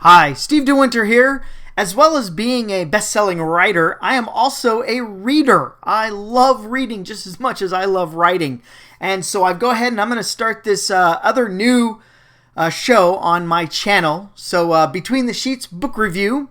Hi, Steve DeWinter here. As well as being a best-selling writer, I am also a reader. I love reading just as much as I love writing. And so I go ahead and I'm going to start this other new show on my channel. So Between the Sheets book review.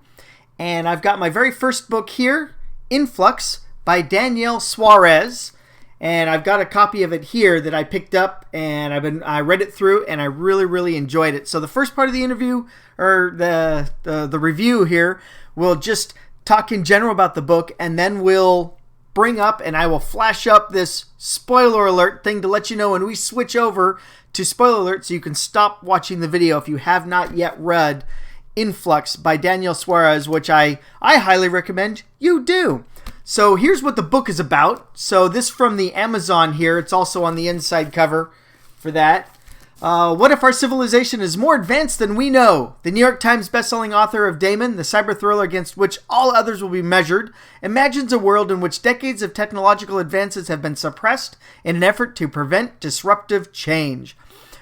And I've got my very first book here, Influx by Danielle Suarez. And I've got a copy of it here that I picked up, and I read it through, and I really enjoyed it. So the first part of the interview, or the review here, will just talk in general about the book, and then we'll bring up, and I will flash up this spoiler alert thing to let you know when we switch over to spoiler alert, so you can stop watching the video if you have not yet read Influx by Danielle Suarez, which I highly recommend you do. So here's what the book is about. So this from the Amazon here. It's also on the inside cover for that. What if our civilization is more advanced than we know? The New York Times bestselling author of Damon, the cyber thriller against which all others will be measured, imagines a world in which decades of technological advances have been suppressed in an effort to prevent disruptive change.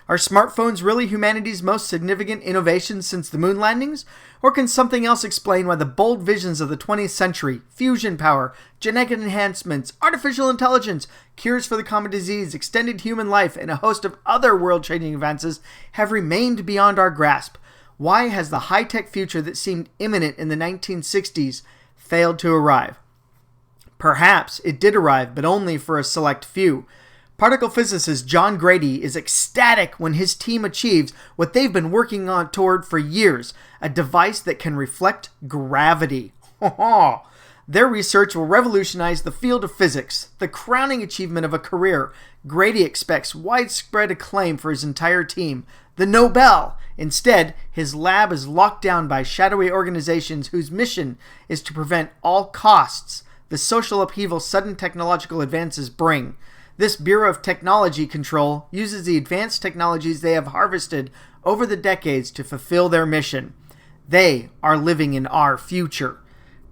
Are smartphones really humanity's most significant innovation since the moon landings? Or can something else explain why the bold visions of the 20th century, fusion power, genetic enhancements, artificial intelligence, cures for the common disease, extended human life, and a host of other world-changing advances have remained beyond our grasp? Why has the high-tech future that seemed imminent in the 1960s failed to arrive? Perhaps it did arrive, but only for a select few. Particle physicist John Grady is ecstatic when his team achieves what they've been working on toward for years, a device that can reflect gravity. Their research will revolutionize the field of physics, the crowning achievement of a career. Grady expects widespread acclaim for his entire team, the Nobel. Instead, his lab is locked down by shadowy organizations whose mission is to prevent all costs the social upheaval sudden technological advances bring. This Bureau of Technology Control uses the advanced technologies they have harvested over the decades to fulfill their mission. They are living in our future.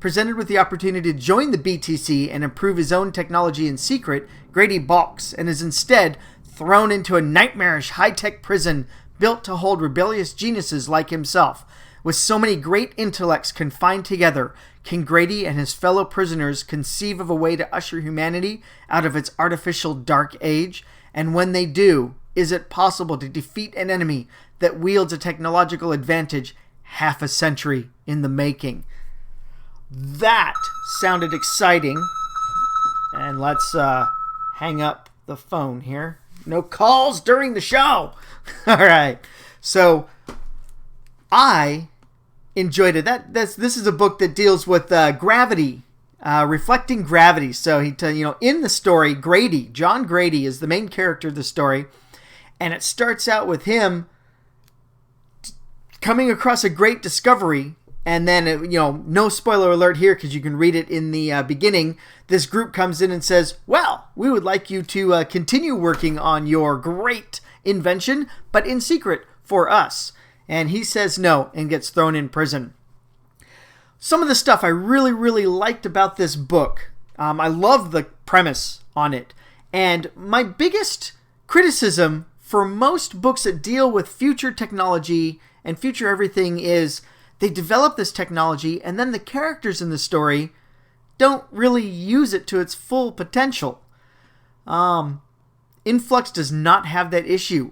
Presented with the opportunity to join the BTC and improve his own technology in secret, Grady balks and is instead thrown into a nightmarish high-tech prison built to hold rebellious geniuses like himself. With so many great intellects confined together, can Grady and his fellow prisoners conceive of a way to usher humanity out of its artificial dark age? And when they do, is it possible to defeat an enemy that wields a technological advantage half a century in the making? That sounded exciting. And let's hang up the phone here. No calls during the show. All right. So I enjoyed it. This is a book that deals with gravity, reflecting gravity. So in the story, John Grady is the main character of the story, and it starts out with him coming across a great discovery. And then, no spoiler alert here because you can read it in the beginning. This group comes in and says, well, we would like you to continue working on your great invention, but in secret for us. And he says no and gets thrown in prison. Some of the stuff I really liked about this book. I love the premise on it. And my biggest criticism for most books that deal with future technology and future everything is they develop this technology and then the characters in the story don't really use it to its full potential. Influx does not have that issue.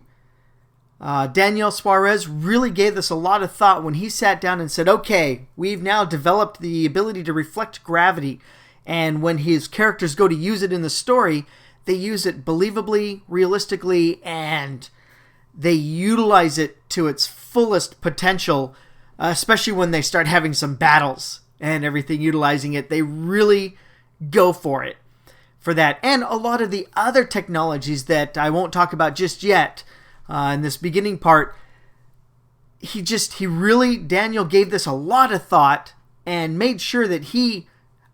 Danielle Suarez really gave this a lot of thought when he sat down and said, okay, we've now developed the ability to reflect gravity. And when his characters go to use it in the story, they use it believably, realistically, and they utilize it to its fullest potential, especially when they start having some battles and everything utilizing it. They really go for it for that. And a lot of the other technologies that I won't talk about just yet, in this beginning part, Daniel gave this a lot of thought and made sure that he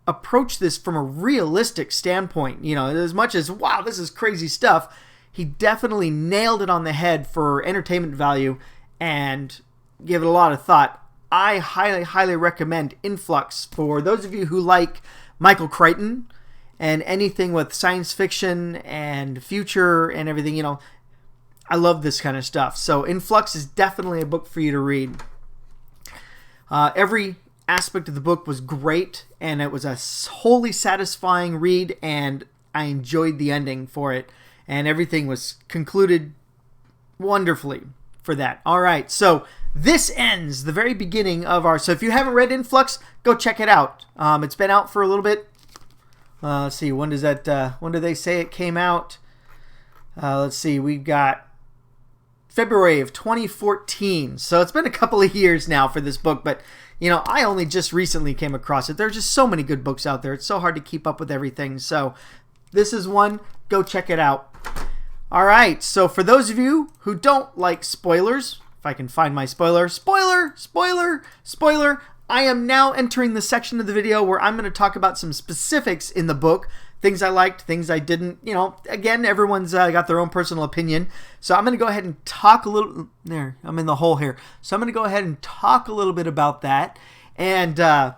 approached this from a realistic standpoint. As much as, wow, this is crazy stuff, he definitely nailed it on the head for entertainment value and gave it a lot of thought. I highly recommend Influx for those of you who like Michael Crichton and anything with science fiction and future and everything, I love this kind of stuff. So Influx is definitely a book for you to read. Every aspect of the book was great, and it was a wholly satisfying read, and I enjoyed the ending for it, and everything was concluded wonderfully for that. All right, so this ends the very beginning of our... So if you haven't read Influx, go check it out. It's been out for a little bit. Let's see, when does that... when do they say it came out? Let's see, we've got February of 2014. So it's been a couple of years now for this book, but I only just recently came across it. There's just so many good books out there. It's so hard to keep up with everything. So this is one. Go check it out. All right, so for those of you who don't like spoilers, if I can find my spoiler, I am now entering the section of the video where I'm going to talk about some specifics in the book, things I liked, things I didn't. Again, everyone's got their own personal opinion. So I'm going to go ahead and talk a little... There, I'm in the hole here. So I'm going to go ahead and talk a little bit about that. And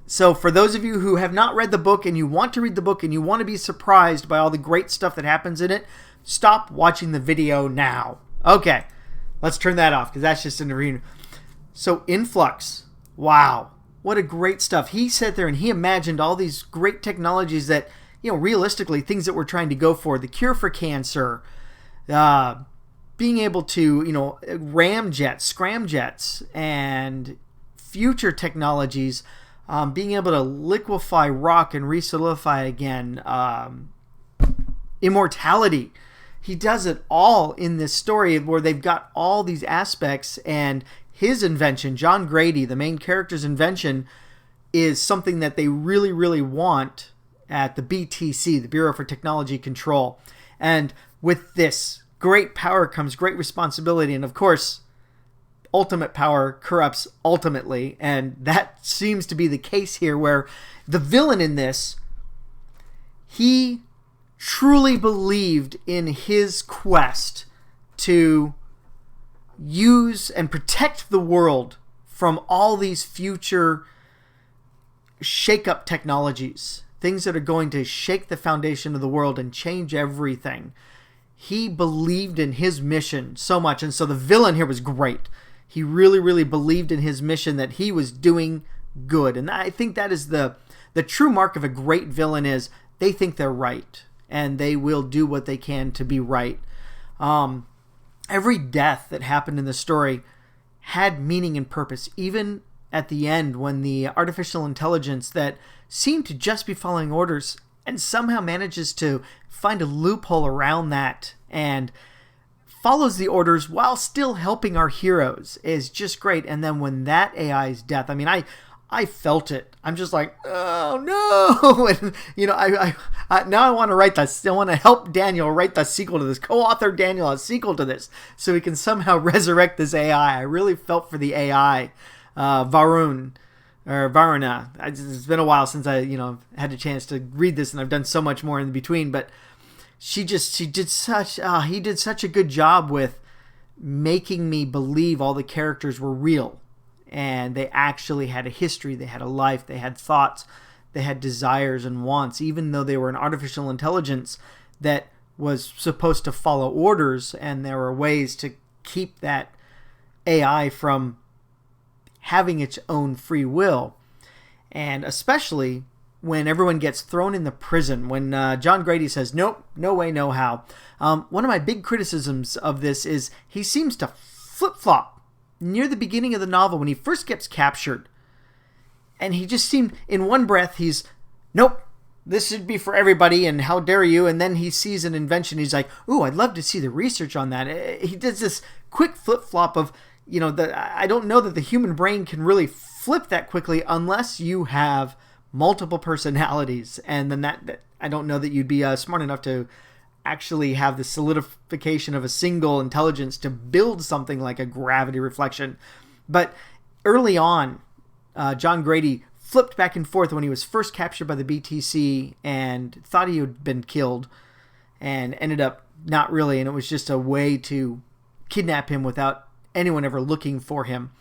so for those of you who have not read the book and you want to read the book and you want to be surprised by all the great stuff that happens in it, stop watching the video now. Okay, let's turn that off because that's just an arena. So Influx, wow, what a great stuff. He sat there and he imagined all these great technologies that, realistically, things that we're trying to go for, the cure for cancer, being able to, scramjets, and future technologies, being able to liquefy rock and resolidify again, immortality. He does it all in this story where they've got all these aspects, and his invention, John Grady, the main character's invention, is something that they really, really want at the BTC, the Bureau for Technology Control. And with this great power comes great responsibility, and of course, ultimate power corrupts ultimately, and that seems to be the case here, where the villain in this, he truly believed in his quest to use and protect the world from all these future shake-up technologies, things that are going to shake the foundation of the world and change everything. He believed in his mission so much, and so the villain here was great. He really, really believed in his mission, that he was doing good. And I think that is the true mark of a great villain, is they think they're right, and they will do what they can to be right. Every death that happened in the story had meaning and purpose, even at the end when the artificial intelligence that seemed to just be following orders and somehow manages to find a loophole around that and follows the orders while still helping our heroes is just great. And then when that AI's death, I felt it. I'm just like, oh no! And I now I want to write this. I want to help Daniel write the sequel to this. Co-author Daniel a sequel to this, so he can somehow resurrect this AI. I really felt for the AI, Varuna. It's been a while since I had a chance to read this, and I've done so much more in between. But he did such a good job with making me believe all the characters were real. And they actually had a history, they had a life, they had thoughts, they had desires and wants, even though they were an artificial intelligence that was supposed to follow orders, and there were ways to keep that AI from having its own free will. And especially when everyone gets thrown in the prison, when John Grady says, nope, no way, no how. One of my big criticisms of this is he seems to flip-flop near the beginning of the novel when he first gets captured. And he just seemed, in one breath, he's, nope, this should be for everybody, and how dare you. And then he sees an invention. He's like, ooh, I'd love to see the research on that. He does this quick flip-flop of, I don't know that the human brain can really flip that quickly unless you have multiple personalities. And then that I don't know that you'd be smart enough to actually have the solidification of a single intelligence to build something like a gravity reflection. But early on, John Grady flipped back and forth when he was first captured by the BTC and thought he had been killed, and ended up not really, and it was just a way to kidnap him without anyone ever looking for him.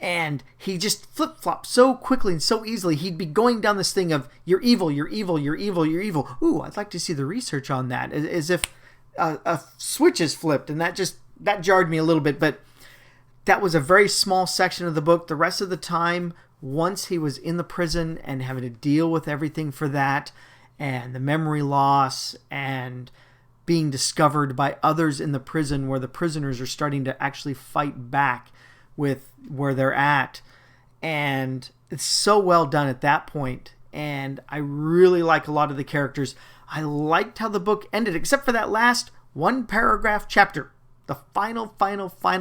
And he just flip-flopped so quickly and so easily. He'd be going down this thing of, you're evil, you're evil, you're evil, you're evil. Ooh, I'd like to see the research on that. As if a switch is flipped, and that jarred me a little bit. But that was a very small section of the book. The rest of the time, once he was in the prison and having to deal with everything for that, and the memory loss, and being discovered by others in the prison, where the prisoners are starting to actually fight back with where they're at. And it's so well done at that point. And I really like a lot of the characters. I liked how the book ended, except for that last one paragraph chapter. The final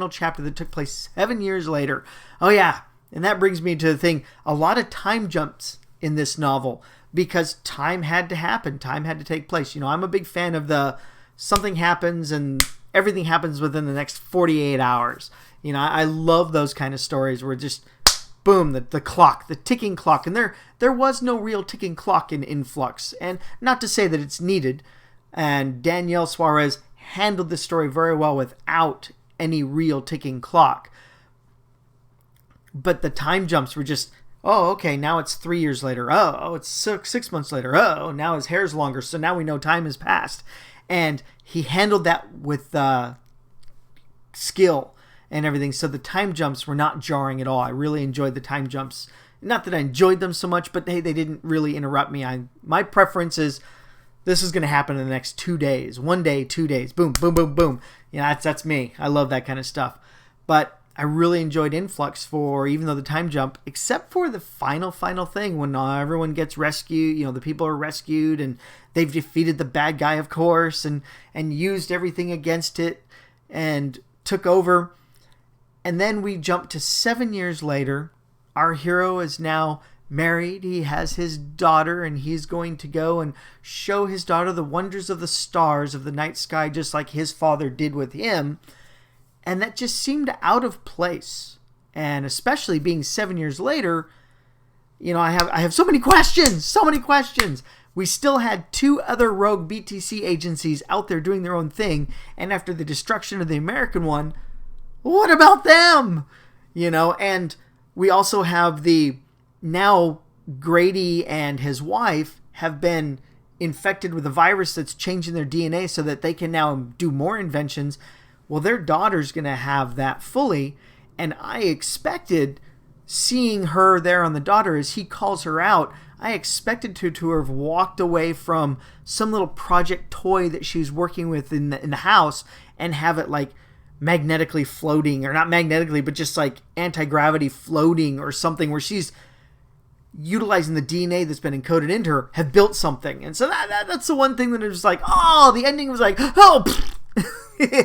chapter that took place 7 years later. Oh yeah, and that brings me to the thing. A lot of time jumps in this novel because time had to happen. Time had to take place. You know, I'm a big fan of the something happens and everything happens within the next 48 hours. You know, I love those kind of stories where just boom, the clock, the ticking clock. And there was no real ticking clock in Influx. And not to say that it's needed. And Danielle Suarez handled this story very well without any real ticking clock. But the time jumps were just, oh, okay, now it's 3 years later. Oh, it's 6 months later. Oh, now his hair's longer, so now we know time has passed. And he handled that with skill and everything. So the time jumps were not jarring at all. I really enjoyed the time jumps. Not that I enjoyed them so much, but hey, they didn't really interrupt me. My preference is this is going to happen in the next 2 days. 1 day, 2 days. Boom, boom, boom, boom. You know, that's me. I love that kind of stuff. But I really enjoyed Influx for, even though the time jump, except for the final thing when everyone gets rescued. You know, the people are rescued and they've defeated the bad guy, of course, and used everything against it and took over. And then we jump to 7 years later. Our hero is now married. He has his daughter, and he's going to go and show his daughter the wonders of the stars of the night sky, just like his father did with him. And that just seemed out of place. And especially being 7 years later, you know, I have so many questions. We still had 2 other rogue BTC agencies out there doing their own thing. And after the destruction of the American one, what about them? You know, and we also have now Grady and his wife have been infected with a virus that's changing their DNA so that they can now do more inventions. Well, their daughter's going to have that fully. And I expected, seeing her there on the daughter as he calls her out, I expected to have walked away from some little project toy that she's working with in the house and have it like magnetically floating, or not magnetically, but just like anti-gravity floating or something, where she's utilizing the DNA that's been encoded into her, have built something. And so that's the one thing that it was like, oh, the ending was like, oh,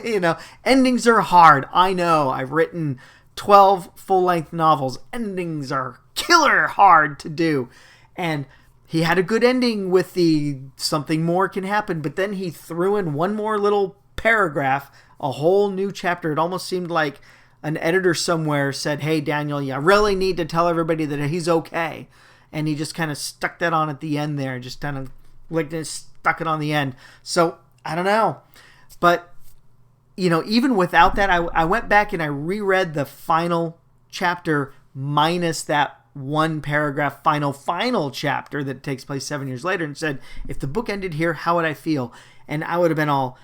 you know, endings are hard. I know. I've written 12 full-length novels. Endings are killer hard to do. And he had a good ending with the something more can happen, but then he threw in one more little paragraph, a whole new chapter. It almost seemed like an editor somewhere said, hey, Daniel, you really need to tell everybody that he's okay. And he just kind of stuck that on at the end there, just kind of like stuck it on the end. So I don't know. But, you know, even without that, I went back and I reread the final chapter minus that one paragraph final chapter that takes place 7 years later, and said, if the book ended here, how would I feel? And I would have been all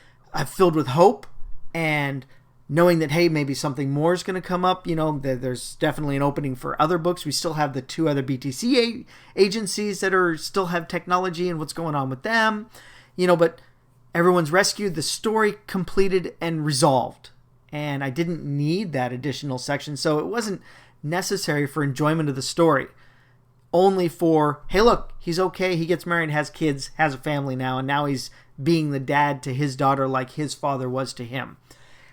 filled with hope and knowing that, hey, maybe something more is going to come up. You know, there's definitely an opening for other books. We still have the 2 other BTC agencies that still have technology and what's going on with them. You know, but everyone's rescued, the story completed and resolved. And I didn't need that additional section, so it wasn't necessary for enjoyment of the story. Only for, hey, look, he's okay, he gets married, has kids, has a family now, and now he's being the dad to his daughter like his father was to him.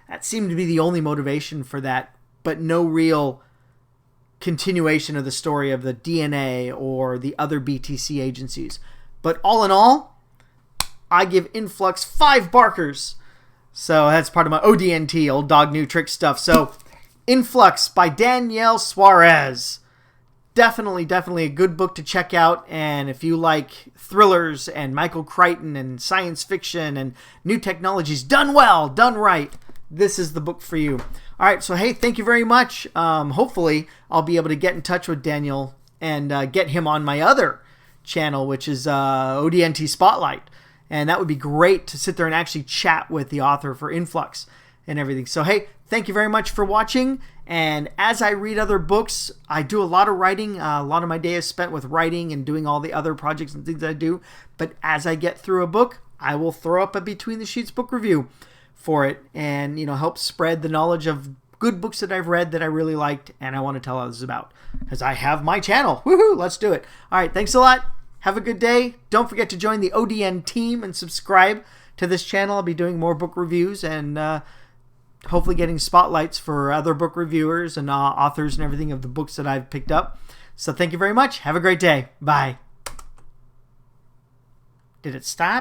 That seemed to be the only motivation for that, but no real continuation of the story of the DNA or the other BTC agencies. But all in all, I give Influx 5 barkers. So that's part of my ODNT, old dog new trick stuff. So Influx by Danielle Suarez. Definitely a good book to check out. And if you like thrillers and Michael Crichton and science fiction and new technologies done well, done right, this is the book for you. All right, so hey, thank you very much. Hopefully, I'll be able to get in touch with Daniel and get him on my other channel, which is ODNT Spotlight. And that would be great to sit there and actually chat with the author for Influx and everything. So hey, thank you very much for watching, And as I read other books, I do a lot of writing. A lot of my day is spent with writing and doing all the other projects and things I do. But as I get through a book, I will throw up a Between the Sheets book review for it and, help spread the knowledge of good books that I've read that I really liked and I want to tell others about. Because I have my channel. Woohoo! Let's do it. All right, thanks a lot. Have a good day. Don't forget to join the ODN team and subscribe to this channel. I'll be doing more book reviews and hopefully getting spotlights for other book reviewers and authors and everything of the books that I've picked up. So thank you very much. Have a great day. Bye. Did it stop?